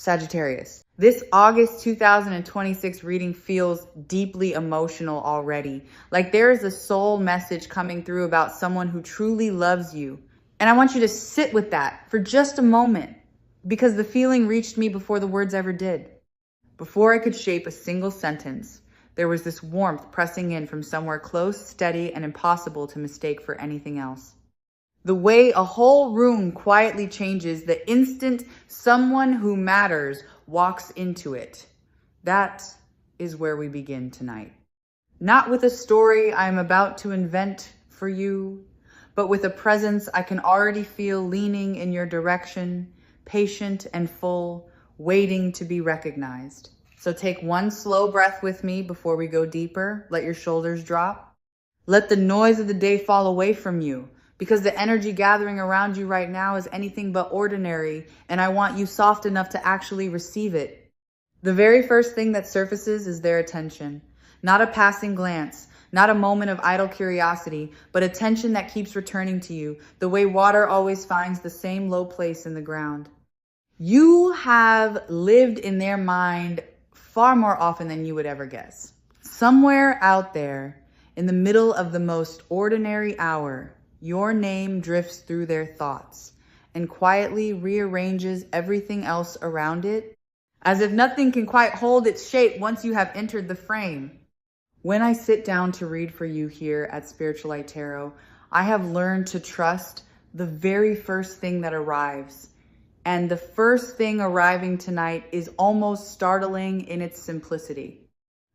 Sagittarius. This August 2026 reading feels deeply emotional already. Like there is a soul message coming through about someone who truly loves you. And I want you to sit with that for just a moment, because the feeling reached me before the words ever did. Before I could shape a single sentence, there was this warmth pressing in from somewhere close, steady, and impossible to mistake for anything else. The way a whole room quietly changes the instant someone who matters walks into it. That is where we begin tonight. Not with a story I am about to invent for you, but with a presence I can already feel leaning in your direction, patient and full, waiting to be recognized. So take one slow breath with me before we go deeper. Let your shoulders drop. Let the noise of the day fall away from you, because the energy gathering around you right now is anything but ordinary, and I want you soft enough to actually receive it. The very first thing that surfaces is their attention. Not a passing glance, not a moment of idle curiosity, but attention that keeps returning to you, the way water always finds the same low place in the ground. You have lived in their mind far more often than you would ever guess. Somewhere out there, in the middle of the most ordinary hour, your name drifts through their thoughts and quietly rearranges everything else around it, as if nothing can quite hold its shape once you have entered the frame. When I sit down to read for you here at Spiritual Light Tarot, I have learned to trust the very first thing that arrives. And the first thing arriving tonight is almost startling in its simplicity.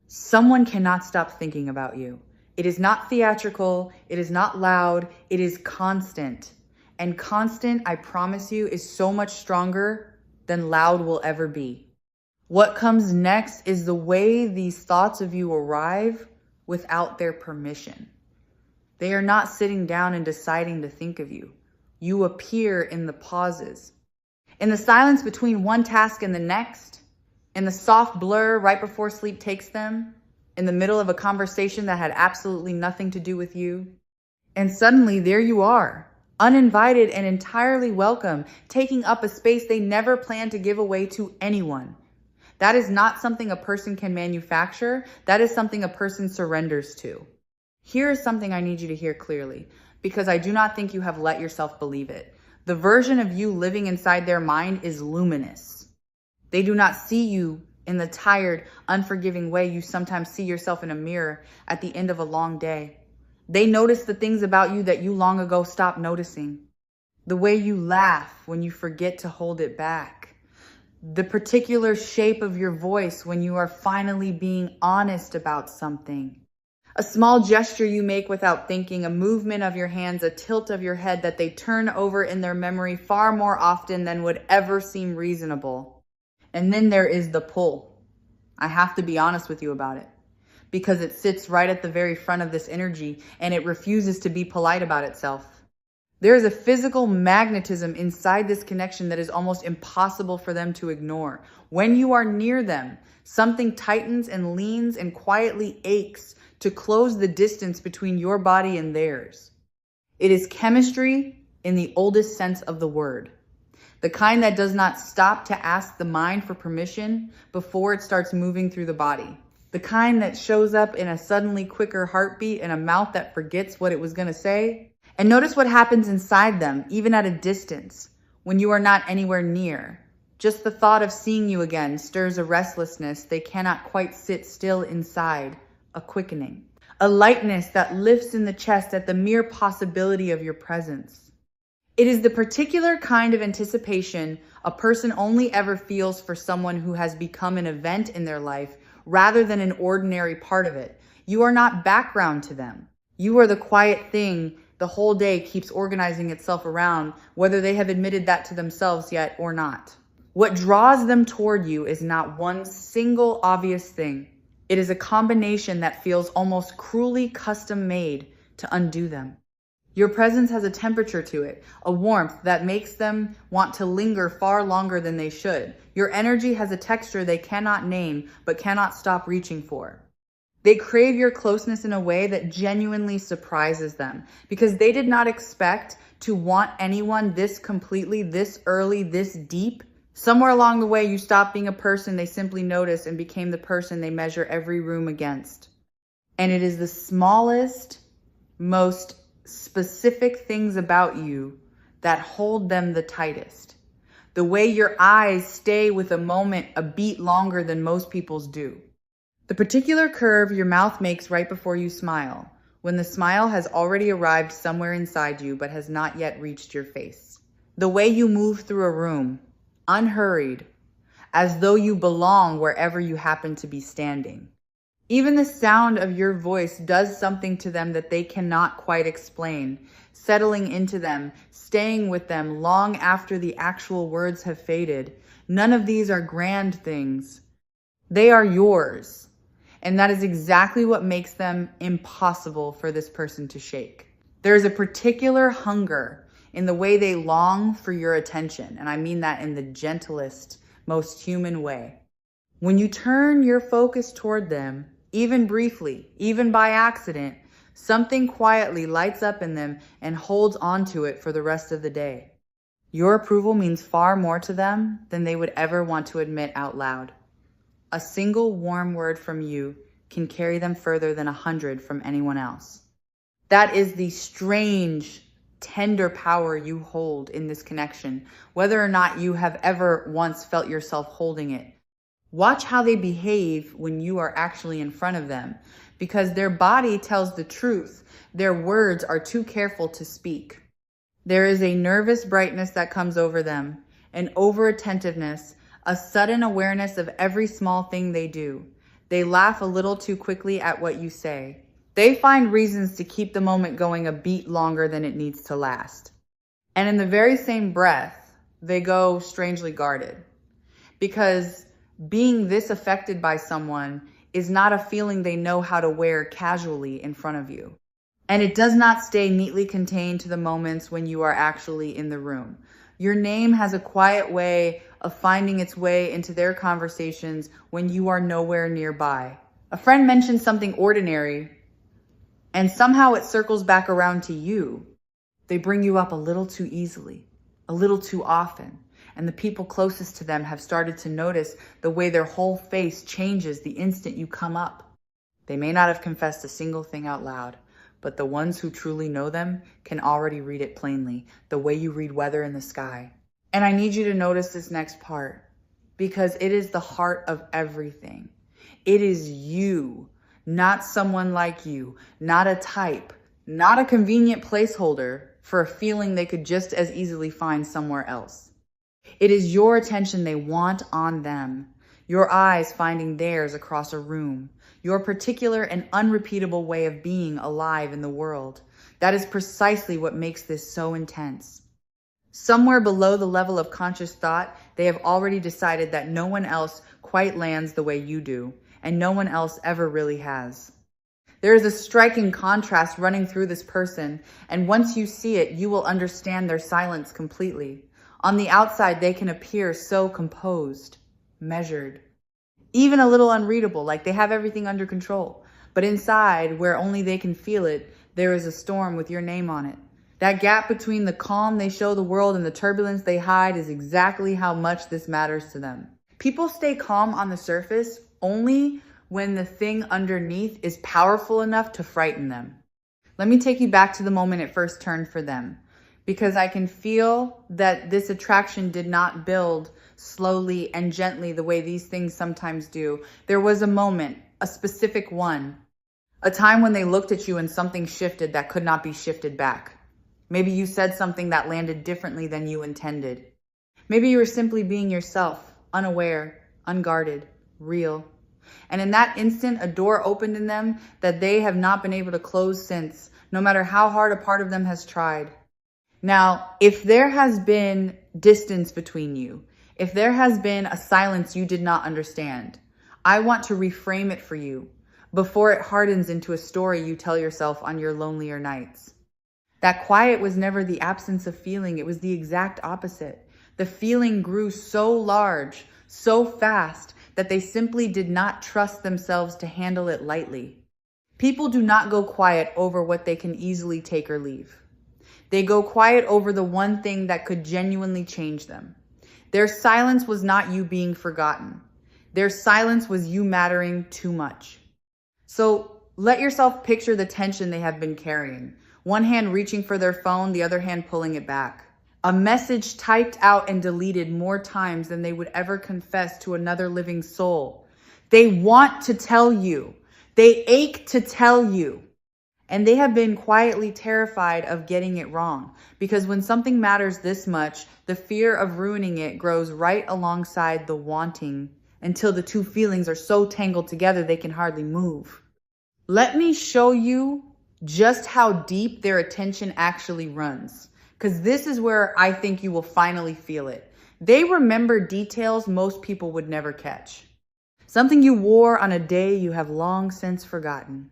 Someone cannot stop thinking about you. It is not theatrical, it is not loud, it is constant. And constant, I promise you, is so much stronger than loud will ever be. What comes next is the way these thoughts of you arrive without their permission. They are not sitting down and deciding to think of you. You appear in the pauses, in the silence between one task and the next, in the soft blur right before sleep takes them, in the middle of a conversation that had absolutely nothing to do with you. And suddenly there you are, uninvited and entirely welcome, taking up a space they never planned to give away to anyone. That is not something a person can manufacture. That is something a person surrenders to. Here is something I need you to hear clearly, because I do not think you have let yourself believe it. The version of you living inside their mind is luminous. They do not see you in the tired, unforgiving way you sometimes see yourself in a mirror at the end of a long day. They notice the things about you that you long ago stopped noticing. The way you laugh when you forget to hold it back. The particular shape of your voice when you are finally being honest about something. A small gesture you make without thinking, a movement of your hands, a tilt of your head that they turn over in their memory far more often than would ever seem reasonable. And then there is the pull. I have to be honest with you about it, because it sits right at the very front of this energy and it refuses to be polite about itself. There is a physical magnetism inside this connection that is almost impossible for them to ignore. When you are near them, something tightens and leans and quietly aches to close the distance between your body and theirs. It is chemistry in the oldest sense of the word. The kind that does not stop to ask the mind for permission before it starts moving through the body. The kind that shows up in a suddenly quicker heartbeat and a mouth that forgets what it was going to say. And notice what happens inside them, even at a distance, when you are not anywhere near. Just the thought of seeing you again stirs a restlessness they cannot quite sit still inside, a quickening. A lightness that lifts in the chest at the mere possibility of your presence. It is the particular kind of anticipation a person only ever feels for someone who has become an event in their life rather than an ordinary part of it. You are not background to them. You are the quiet thing the whole day keeps organizing itself around, whether they have admitted that to themselves yet or not. What draws them toward you is not one single obvious thing. It is a combination that feels almost cruelly custom made to undo them. Your presence has a temperature to it, a warmth that makes them want to linger far longer than they should. Your energy has a texture they cannot name, but cannot stop reaching for. They crave your closeness in a way that genuinely surprises them, because they did not expect to want anyone this completely, this early, this deep, Somewhere along the way, you stopped being a person they simply notice and became the person they measure every room against. And it is the smallest, most specific things about you that hold them the tightest. The way your eyes stay with a moment a beat longer than most people's do. The particular curve your mouth makes right before you smile, when the smile has already arrived somewhere inside you but has not yet reached your face. The way you move through a room, unhurried, as though you belong wherever you happen to be standing. Even the sound of your voice does something to them that they cannot quite explain, settling into them, staying with them long after the actual words have faded. None of these are grand things. They are yours. And that is exactly what makes them impossible for this person to shake. There is a particular hunger in the way they long for your attention. And I mean that in the gentlest, most human way. When you turn your focus toward them, even briefly, even by accident, something quietly lights up in them and holds onto it for the rest of the day. Your approval means far more to them than they would ever want to admit out loud. A single warm word from you can carry them further than 100 from anyone else. That is the strange, tender power you hold in this connection, whether or not you have ever once felt yourself holding it. Watch how they behave when you are actually in front of them, because their body tells the truth. Their words are too careful to speak. There is a nervous brightness that comes over them, an over-attentiveness, a sudden awareness of every small thing they do. They laugh a little too quickly at what you say. They find reasons to keep the moment going a beat longer than it needs to last. And in the very same breath, they go strangely guarded. Because being this affected by someone is not a feeling they know how to wear casually in front of you. And it does not stay neatly contained to the moments when you are actually in the room. Your name has a quiet way of finding its way into their conversations when you are nowhere nearby. A friend mentions something ordinary, and somehow it circles back around to you. They bring you up a little too easily, a little too often. And the people closest to them have started to notice the way their whole face changes the instant you come up. They may not have confessed a single thing out loud, but the ones who truly know them can already read it plainly, the way you read weather in the sky. And I need you to notice this next part, because it is the heart of everything. It is you, not someone like you, not a type, not a convenient placeholder for a feeling they could just as easily find somewhere else. It is your attention they want on them, your eyes finding theirs across a room, your particular and unrepeatable way of being alive in the world. That is precisely what makes this so intense. Somewhere below the level of conscious thought, they have already decided that no one else quite lands the way you do, and no one else ever really has. There is a striking contrast running through this person, and once you see it, you will understand their silence completely. On the outside, they can appear so composed, measured, even a little unreadable, like they have everything under control. But inside, where only they can feel it, there is a storm with your name on it. That gap between the calm they show the world and the turbulence they hide is exactly how much this matters to them. People stay calm on the surface only when the thing underneath is powerful enough to frighten them. Let me take you back to the moment it first turned for them, because I can feel that this attraction did not build slowly and gently the way these things sometimes do. There was a moment, a specific one, a time when they looked at you and something shifted that could not be shifted back. Maybe you said something that landed differently than you intended. Maybe you were simply being yourself, unaware, unguarded, real. And in that instant, a door opened in them that they have not been able to close since, no matter how hard a part of them has tried. Now, if there has been distance between you, if there has been a silence you did not understand, I want to reframe it for you before it hardens into a story you tell yourself on your lonelier nights. That quiet was never the absence of feeling, it was the exact opposite. The feeling grew so large, so fast, that they simply did not trust themselves to handle it lightly. People do not go quiet over what they can easily take or leave. They go quiet over the one thing that could genuinely change them. Their silence was not you being forgotten. Their silence was you mattering too much. So let yourself picture the tension they have been carrying. One hand reaching for their phone, the other hand pulling it back. A message typed out and deleted more times than they would ever confess to another living soul. They want to tell you. They ache to tell you. And they have been quietly terrified of getting it wrong, because when something matters this much, the fear of ruining it grows right alongside the wanting until the two feelings are so tangled together they can hardly move. Let me show you just how deep their attention actually runs, because this is where I think you will finally feel it. They remember details most people would never catch. Something you wore on a day you have long since forgotten.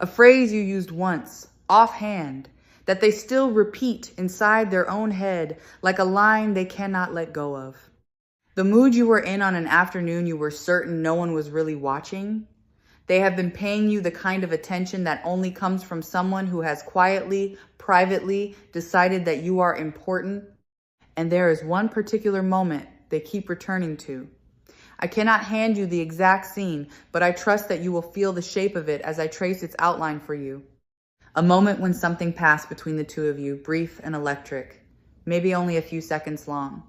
A phrase you used once, offhand, that they still repeat inside their own head like a line they cannot let go of. The mood you were in on an afternoon you were certain no one was really watching. They have been paying you the kind of attention that only comes from someone who has quietly, privately decided that you are important. And there is one particular moment they keep returning to. I cannot hand you the exact scene, but I trust that you will feel the shape of it as I trace its outline for you. A moment when something passed between the two of you, brief and electric, maybe only a few seconds long.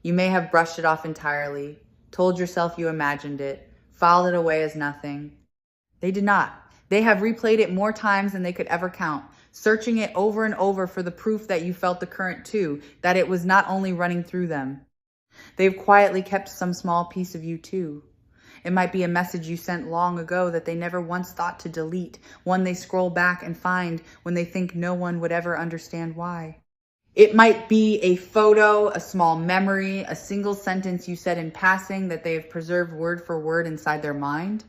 You may have brushed it off entirely, told yourself you imagined it, filed it away as nothing. They did not. They have replayed it more times than they could ever count, searching it over and over for the proof that you felt the current too, that it was not only running through them. They've quietly kept some small piece of you too. It might be a message you sent long ago that they never once thought to delete, one they scroll back and find when they think no one would ever understand why. It might be a photo, a small memory, a single sentence you said in passing that they have preserved word for word inside their mind.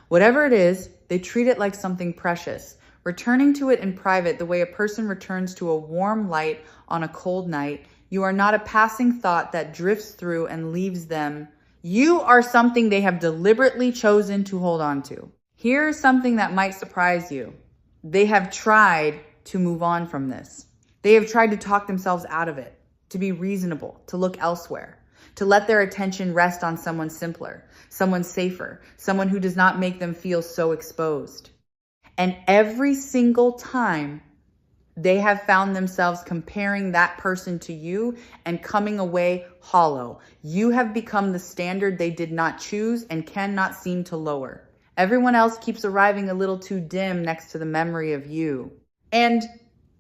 Whatever it is, they treat it like something precious, returning to it in private the way a person returns to a warm light on a cold night. You are not a passing thought that drifts through and leaves them. You are something they have deliberately chosen to hold on to. Here's something that might surprise you. They have tried to move on from this. They have tried to talk themselves out of it, to be reasonable, to look elsewhere, to let their attention rest on someone simpler, someone safer, someone who does not make them feel so exposed. And every single time, they have found themselves comparing that person to you and coming away hollow. You have become the standard they did not choose and cannot seem to lower. Everyone else keeps arriving a little too dim next to the memory of you. And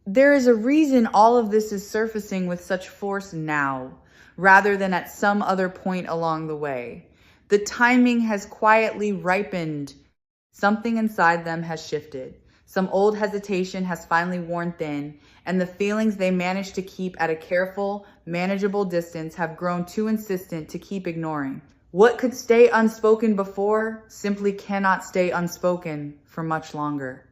there is a reason all of this is surfacing with such force now, rather than at some other point along the way. The timing has quietly ripened. Something inside them has shifted. Some old hesitation has finally worn thin, and the feelings they managed to keep at a careful, manageable distance have grown too insistent to keep ignoring. What could stay unspoken before simply cannot stay unspoken for much longer.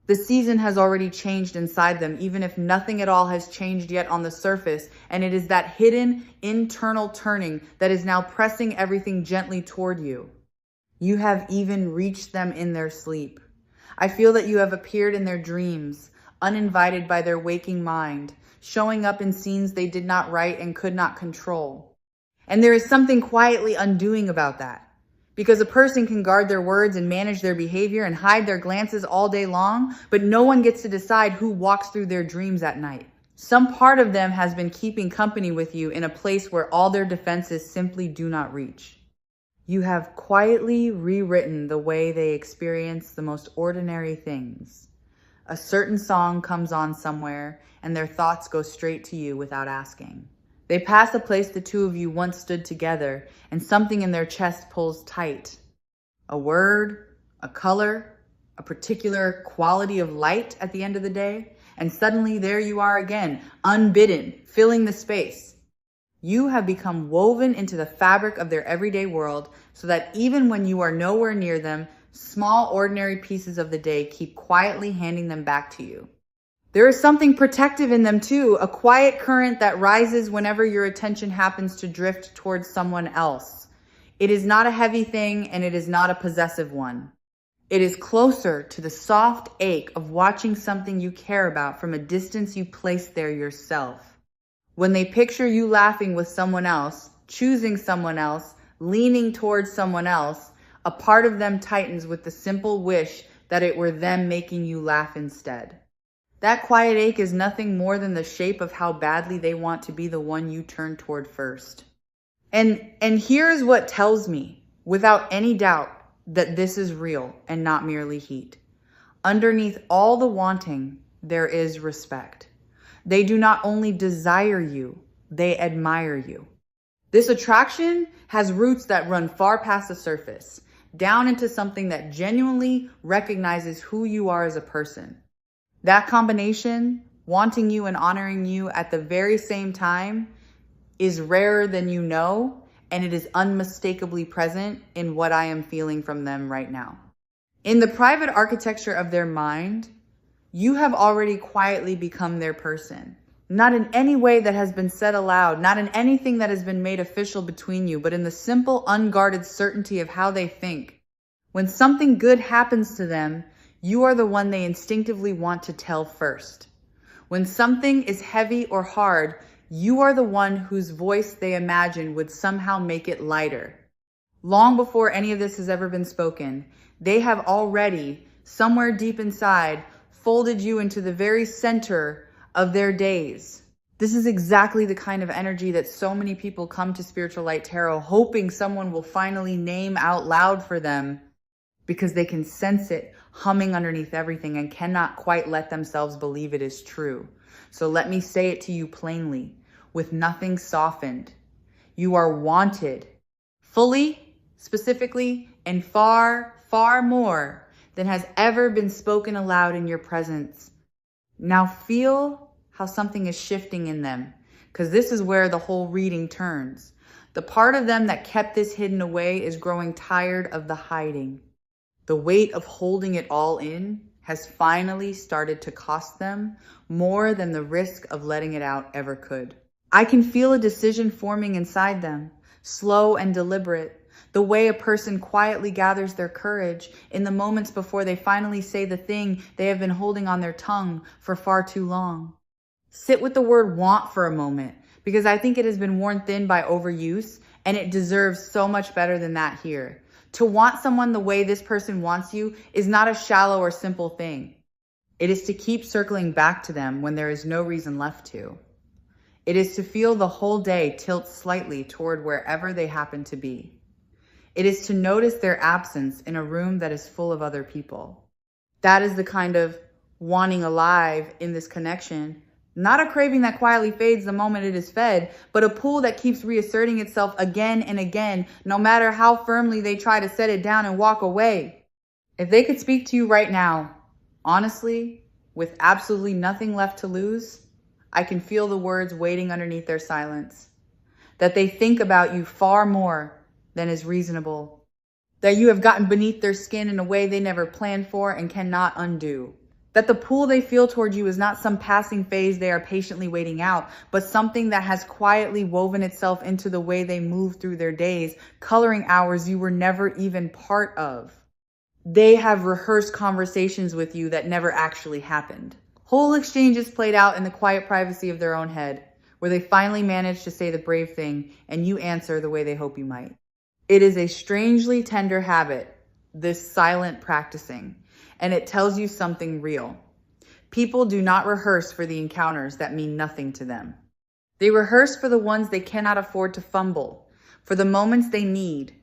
The season has already changed inside them, even if nothing at all has changed yet on the surface, and it is that hidden internal turning that is now pressing everything gently toward you. You have even reached them in their sleep. I feel that you have appeared in their dreams, uninvited by their waking mind, showing up in scenes they did not write and could not control. And there is something quietly undoing about that. Because a person can guard their words and manage their behavior and hide their glances all day long, but no one gets to decide who walks through their dreams at night. Some part of them has been keeping company with you in a place where all their defenses simply do not reach. You have quietly rewritten the way they experience the most ordinary things. A certain song comes on somewhere, and their thoughts go straight to you without asking. They pass a place the two of you once stood together, and something in their chest pulls tight. A word, a color, a particular quality of light at the end of the day, and suddenly there you are again, unbidden, filling the space. You have become woven into the fabric of their everyday world so that even when you are nowhere near them, small ordinary pieces of the day keep quietly handing them back to you. There is something protective in them too, a quiet current that rises whenever your attention happens to drift towards someone else. It is not a heavy thing and it is not a possessive one. It is closer to the soft ache of watching something you care about from a distance you placed there yourself. When they picture you laughing with someone else, choosing someone else, leaning towards someone else, a part of them tightens with the simple wish that it were them making you laugh instead. That quiet ache is nothing more than the shape of how badly they want to be the one you turn toward first. And here's what tells me, without any doubt, that this is real and not merely heat. Underneath all the wanting, there is respect. They do not only desire you, they admire you. This attraction has roots that run far past the surface, down into something that genuinely recognizes who you are as a person. That combination, wanting you and honoring you at the very same time, is rarer than you know, and it is unmistakably present in what I am feeling from them right now. In the private architecture of their mind, you have already quietly become their person. Not in any way that has been said aloud, not in anything that has been made official between you, but in the simple, unguarded certainty of how they think. When something good happens to them, you are the one they instinctively want to tell first. When something is heavy or hard, you are the one whose voice they imagine would somehow make it lighter. Long before any of this has ever been spoken, they have already, somewhere deep inside, folded you into the very center of their days. This is exactly the kind of energy that so many people come to Spiritual Light Tarot hoping someone will finally name out loud for them, because they can sense it humming underneath everything and cannot quite let themselves believe it is true. So let me say it to you plainly, with nothing softened. You are wanted, fully, specifically, and far, far more than has ever been spoken aloud in your presence. Now feel how something is shifting in them, because this is where the whole reading turns. The part of them that kept this hidden away is growing tired of the hiding. The weight of holding it all in has finally started to cost them more than the risk of letting it out ever could. I can feel a decision forming inside them, slow and deliberate, the way a person quietly gathers their courage in the moments before they finally say the thing they have been holding on their tongue for far too long. Sit with the word want for a moment, because I think it has been worn thin by overuse, and it deserves so much better than that here. To want someone the way this person wants you is not a shallow or simple thing. It is to keep circling back to them when there is no reason left to. It is to feel the whole day tilt slightly toward wherever they happen to be. It is to notice their absence in a room that is full of other people. That is the kind of wanting alive in this connection. Not a craving that quietly fades the moment it is fed, but a pull that keeps reasserting itself again and again, no matter how firmly they try to set it down and walk away. If they could speak to you right now, honestly, with absolutely nothing left to lose, I can feel the words waiting underneath their silence. That they think about you far more than is reasonable. That you have gotten beneath their skin in a way they never planned for and cannot undo. That the pull they feel toward you is not some passing phase they are patiently waiting out, but something that has quietly woven itself into the way they move through their days, coloring hours you were never even part of. They have rehearsed conversations with you that never actually happened. Whole exchanges played out in the quiet privacy of their own head, where they finally manage to say the brave thing and you answer the way they hope you might. It is a strangely tender habit, this silent practicing, and it tells you something real. People do not rehearse for the encounters that mean nothing to them. They rehearse for the ones they cannot afford to fumble, for the moments they need,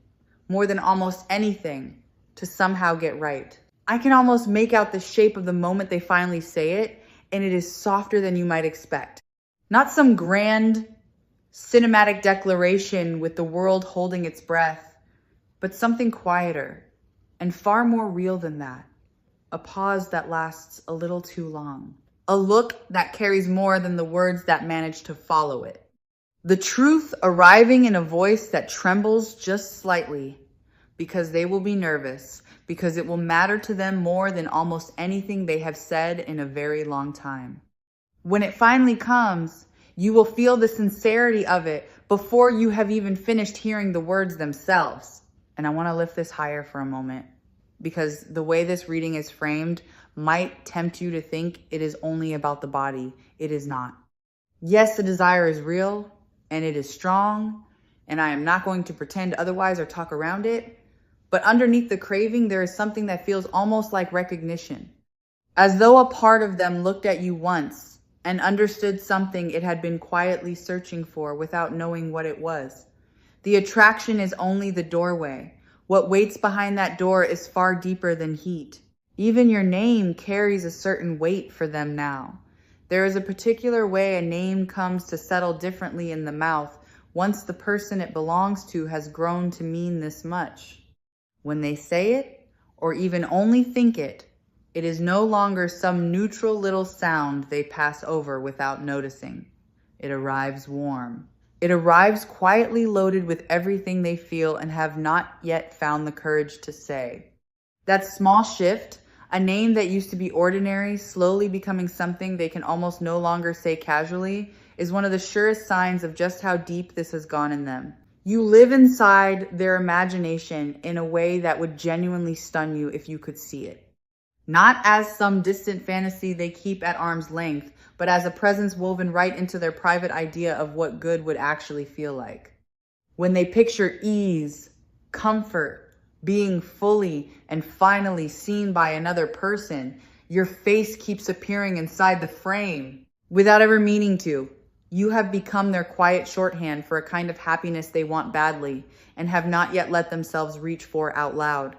more than almost anything, to somehow get right. I can almost make out the shape of the moment they finally say it, and it is softer than you might expect. Not some grand cinematic declaration with the world holding its breath, but something quieter and far more real than that. A pause that lasts a little too long. A look that carries more than the words that manage to follow it. The truth arriving in a voice that trembles just slightly because they will be nervous, because it will matter to them more than almost anything they have said in a very long time. When it finally comes, you will feel the sincerity of it before you have even finished hearing the words themselves. And I want to lift this higher for a moment, because the way this reading is framed might tempt you to think it is only about the body. It is not. Yes, the desire is real and it is strong, and I am not going to pretend otherwise or talk around it. But underneath the craving, there is something that feels almost like recognition, as though a part of them looked at you once and understood something it had been quietly searching for without knowing what it was. The attraction is only the doorway. What waits behind that door is far deeper than heat. Even your name carries a certain weight for them now. There is a particular way a name comes to settle differently in the mouth once the person it belongs to has grown to mean this much. When they say it, or even only think it, it is no longer some neutral little sound they pass over without noticing. It arrives warm. It arrives quietly loaded with everything they feel and have not yet found the courage to say. That small shift, a name that used to be ordinary, slowly becoming something they can almost no longer say casually, is one of the surest signs of just how deep this has gone in them. You live inside their imagination in a way that would genuinely stun you if you could see it. Not as some distant fantasy they keep at arm's length, but as a presence woven right into their private idea of what good would actually feel like. When they picture ease, comfort, being fully and finally seen by another person, your face keeps appearing inside the frame without ever meaning to. You have become their quiet shorthand for a kind of happiness they want badly and have not yet let themselves reach for out loud.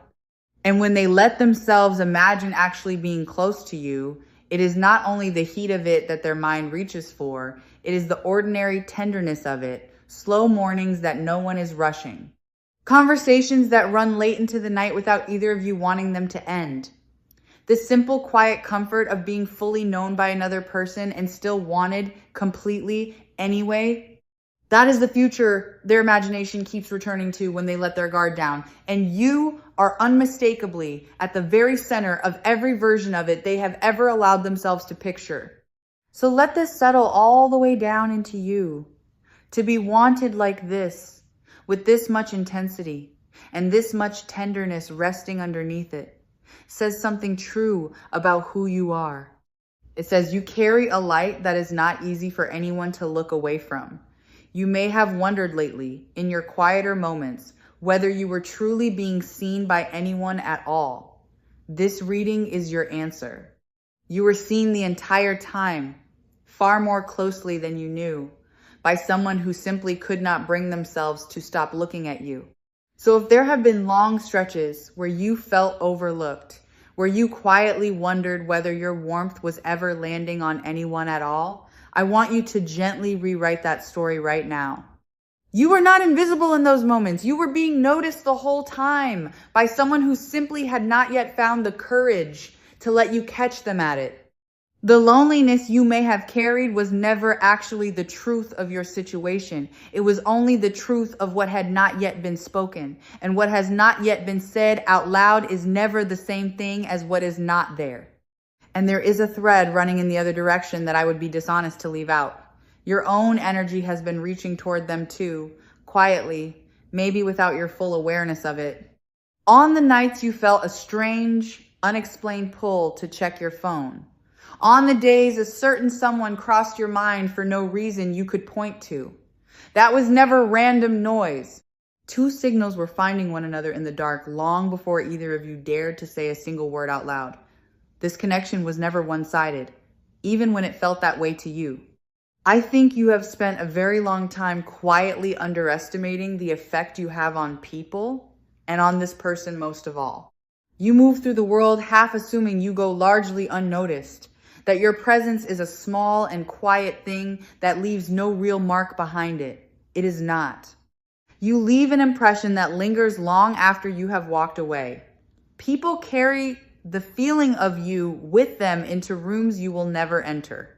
And when they let themselves imagine actually being close to you, it is not only the heat of it that their mind reaches for, it is the ordinary tenderness of it, slow mornings that no one is rushing. Conversations that run late into the night without either of you wanting them to end. The simple, quiet comfort of being fully known by another person and still wanted completely anyway. That is the future their imagination keeps returning to when they let their guard down. And you are unmistakably at the very center of every version of it they have ever allowed themselves to picture. So let this settle all the way down into you. To be wanted like this, with this much intensity and this much tenderness resting underneath it, says something true about who you are. It says you carry a light that is not easy for anyone to look away from. You may have wondered lately, in your quieter moments, whether you were truly being seen by anyone at all. This reading is your answer. You were seen the entire time, far more closely than you knew, by someone who simply could not bring themselves to stop looking at you. So if there have been long stretches where you felt overlooked, where you quietly wondered whether your warmth was ever landing on anyone at all, I want you to gently rewrite that story right now. You were not invisible in those moments. You were being noticed the whole time by someone who simply had not yet found the courage to let you catch them at it. The loneliness you may have carried was never actually the truth of your situation. It was only the truth of what had not yet been spoken. And what has not yet been said out loud is never the same thing as what is not there. And there is a thread running in the other direction that I would be dishonest to leave out. Your own energy has been reaching toward them too, quietly, maybe without your full awareness of it. On the nights you felt a strange, unexplained pull to check your phone. On the days a certain someone crossed your mind for no reason you could point to. That was never random noise. Two signals were finding one another in the dark long before either of you dared to say a single word out loud. This connection was never one-sided, even when it felt that way to you. I think you have spent a very long time quietly underestimating the effect you have on people and on this person most of all. You move through the world half assuming you go largely unnoticed, that your presence is a small and quiet thing that leaves no real mark behind it. It is not. You leave an impression that lingers long after you have walked away. People carry the feeling of you with them into rooms you will never enter.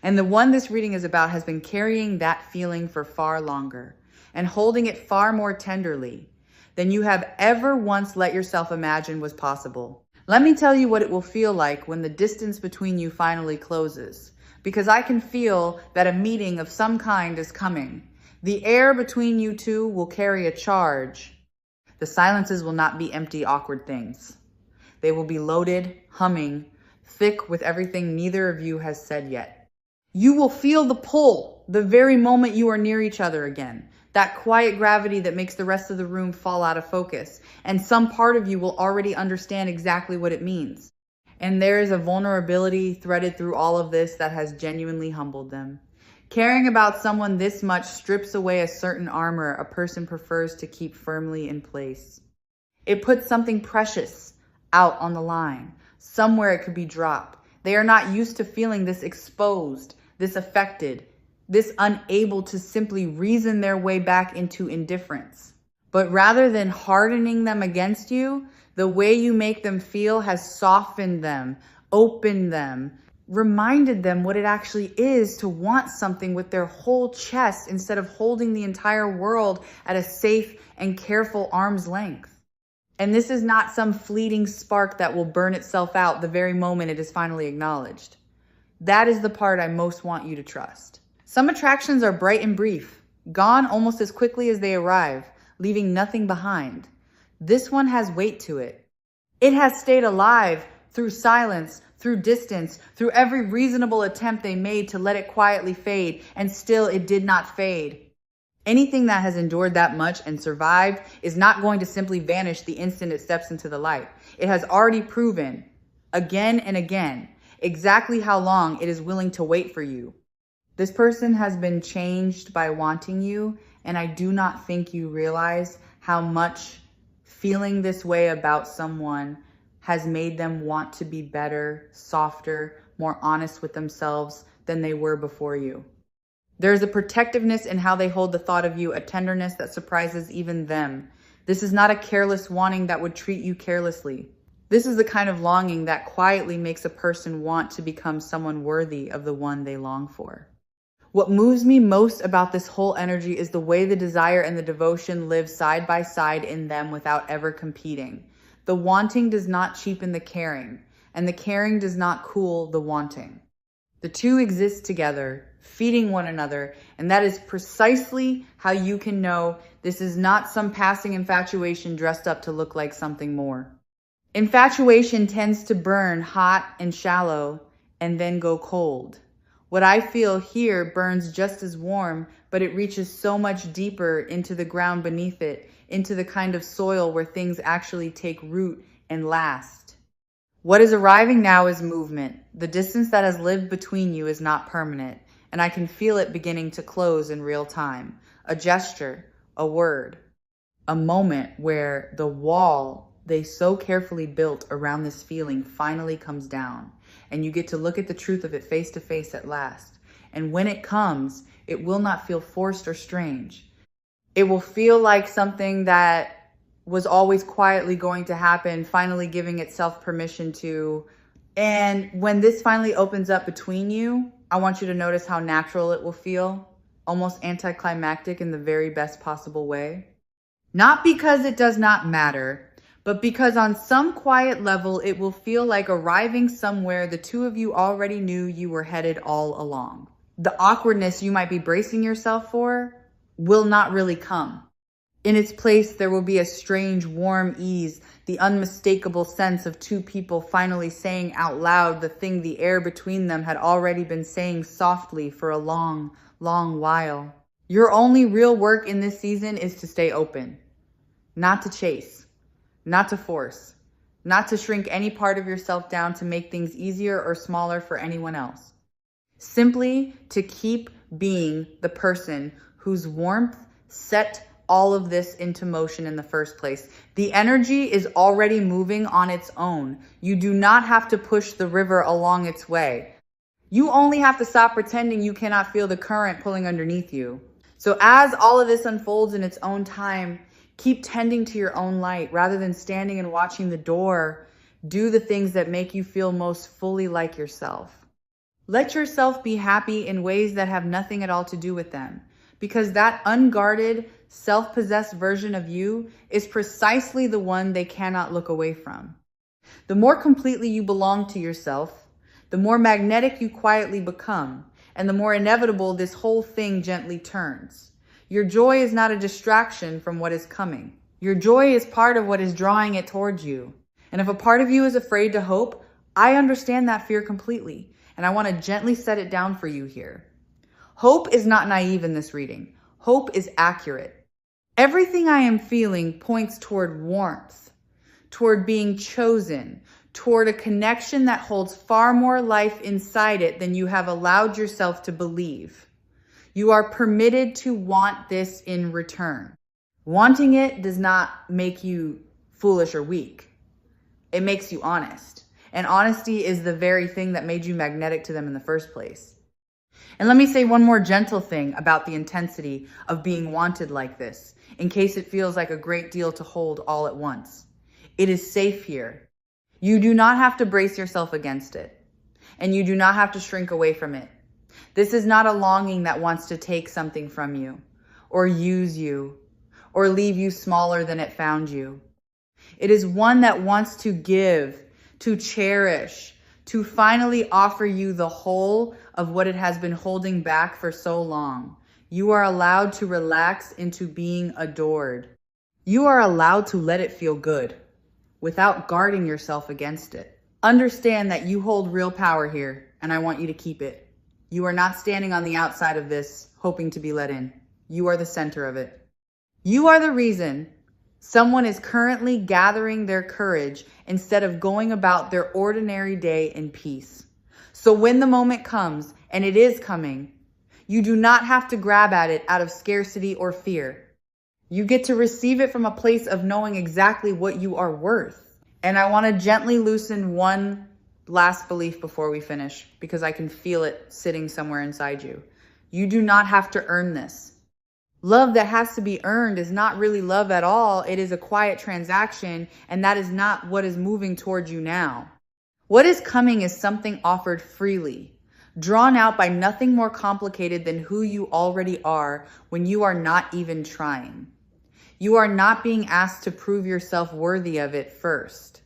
And the one this reading is about has been carrying that feeling for far longer and holding it far more tenderly than you have ever once let yourself imagine was possible. Let me tell you what it will feel like when the distance between you finally closes, because I can feel that a meeting of some kind is coming. The air between you two will carry a charge. The silences will not be empty, awkward things. They will be loaded, humming, thick with everything neither of you has said yet. You will feel the pull the very moment you are near each other again. That quiet gravity that makes the rest of the room fall out of focus. And some part of you will already understand exactly what it means. And there is a vulnerability threaded through all of this that has genuinely humbled them. Caring about someone this much strips away a certain armor a person prefers to keep firmly in place. It puts something precious out on the line. Somewhere it could be dropped. They are not used to feeling this exposed, this affected, this unable to simply reason their way back into indifference. But rather than hardening them against you, the way you make them feel has softened them, opened them, reminded them what it actually is to want something with their whole chest instead of holding the entire world at a safe and careful arm's length. And this is not some fleeting spark that will burn itself out the very moment it is finally acknowledged. That is the part I most want you to trust. Some attractions are bright and brief, gone almost as quickly as they arrive, leaving nothing behind. This one has weight to it. It has stayed alive through silence, through distance, through every reasonable attempt they made to let it quietly fade, and still it did not fade. Anything that has endured that much and survived is not going to simply vanish the instant it steps into the light. It has already proven, again and again, exactly how long it is willing to wait for you. This person has been changed by wanting you, and I do not think you realize how much feeling this way about someone has made them want to be better, softer, more honest with themselves than they were before you. There is a protectiveness in how they hold the thought of you, a tenderness that surprises even them. This is not a careless wanting that would treat you carelessly. This is the kind of longing that quietly makes a person want to become someone worthy of the one they long for. What moves me most about this whole energy is the way the desire and the devotion live side by side in them without ever competing. The wanting does not cheapen the caring, and the caring does not cool the wanting. The two exist together, feeding one another, and that is precisely how you can know this is not some passing infatuation dressed up to look like something more. Infatuation tends to burn hot and shallow and then go cold. What I feel here burns just as warm, but it reaches so much deeper into the ground beneath it, into the kind of soil where things actually take root and last. What is arriving now is movement. The distance that has lived between you is not permanent, and I can feel it beginning to close in real time. A gesture, a word, a moment where the wall they so carefully built around this feeling finally comes down, and you get to look at the truth of it face to face at last. And when it comes, it will not feel forced or strange. It will feel like something that was always quietly going to happen, finally giving itself permission to. And when this finally opens up between you, I want you to notice how natural it will feel, almost anticlimactic in the very best possible way. Not because it does not matter, but because on some quiet level, it will feel like arriving somewhere the two of you already knew you were headed all along. The awkwardness you might be bracing yourself for will not really come. In its place, there will be a strange, warm ease, the unmistakable sense of two people finally saying out loud the thing the air between them had already been saying softly for a long, long while. Your only real work in this season is to stay open, not to chase. Not to force, not to shrink any part of yourself down to make things easier or smaller for anyone else. Simply to keep being the person whose warmth set all of this into motion in the first place. The energy is already moving on its own. You do not have to push the river along its way. You only have to stop pretending you cannot feel the current pulling underneath you. So as all of this unfolds in its own time, keep tending to your own light rather than standing and watching the door. Do the things that make you feel most fully like yourself. Let yourself be happy in ways that have nothing at all to do with them, because that unguarded, self-possessed version of you is precisely the one they cannot look away from. The more completely you belong to yourself, the more magnetic you quietly become, and the more inevitable this whole thing gently turns. Your joy is not a distraction from what is coming. Your joy is part of what is drawing it towards you. And if a part of you is afraid to hope, I understand that fear completely, and I want to gently set it down for you here. Hope is not naive in this reading. Hope is accurate. Everything I am feeling points toward warmth, toward being chosen, toward a connection that holds far more life inside it than you have allowed yourself to believe. You are permitted to want this in return. Wanting it does not make you foolish or weak. It makes you honest. And honesty is the very thing that made you magnetic to them in the first place. And let me say one more gentle thing about the intensity of being wanted like this, in case it feels like a great deal to hold all at once. It is safe here. You do not have to brace yourself against it, and you do not have to shrink away from it. This is not a longing that wants to take something from you, or use you, or leave you smaller than it found you. It is one that wants to give, to cherish, to finally offer you the whole of what it has been holding back for so long. You are allowed to relax into being adored. You are allowed to let it feel good without guarding yourself against it. Understand that you hold real power here, and I want you to keep it. You are not standing on the outside of this, hoping to be let in. You are the center of it. You are the reason someone is currently gathering their courage instead of going about their ordinary day in peace. So when the moment comes, and it is coming, you do not have to grab at it out of scarcity or fear. You get to receive it from a place of knowing exactly what you are worth. And I want to gently loosen one last belief before we finish, because I can feel it sitting somewhere inside you. You do not have to earn this. Love that has to be earned is not really love at all. It is a quiet transaction, and that is not what is moving towards you now. What is coming is something offered freely, drawn out by nothing more complicated than who you already are when you are not even trying. You are not being asked to prove yourself worthy of it first.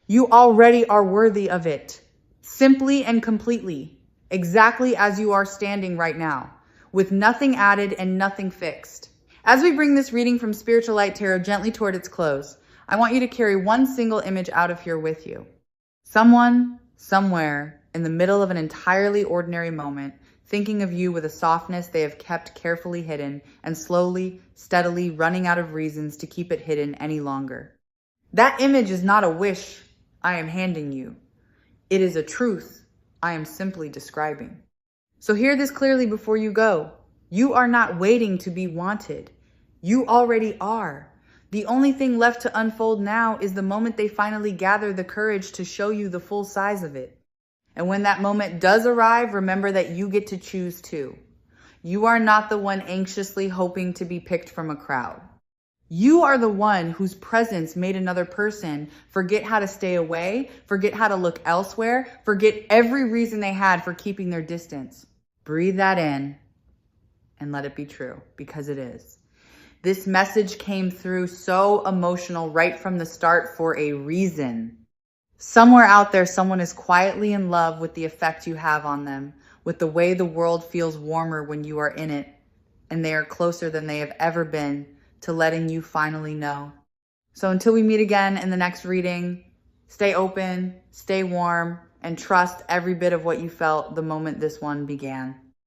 You already are worthy of it, simply and completely, exactly as you are standing right now, with nothing added and nothing fixed. As we bring this reading from Spiritual Light Tarot gently toward its close, I want you to carry one single image out of here with you. Someone, somewhere, in the middle of an entirely ordinary moment, thinking of you with a softness they have kept carefully hidden and slowly, steadily running out of reasons to keep it hidden any longer. That image is not a wish I am handing you. It is a truth I am simply describing. So hear this clearly before you go. You are not waiting to be wanted. You already are. The only thing left to unfold now is the moment they finally gather the courage to show you the full size of it. And when that moment does arrive, remember that you get to choose too. You are not the one anxiously hoping to be picked from a crowd. You are the one whose presence made another person forget how to stay away, forget how to look elsewhere, forget every reason they had for keeping their distance. Breathe that in and let it be true, because it is. This message came through so emotional right from the start for a reason. Somewhere out there, someone is quietly in love with the effect you have on them, with the way the world feels warmer when you are in it, and they are closer than they have ever been to letting you finally know. So until we meet again in the next reading, stay open, stay warm, and trust every bit of what you felt the moment this one began.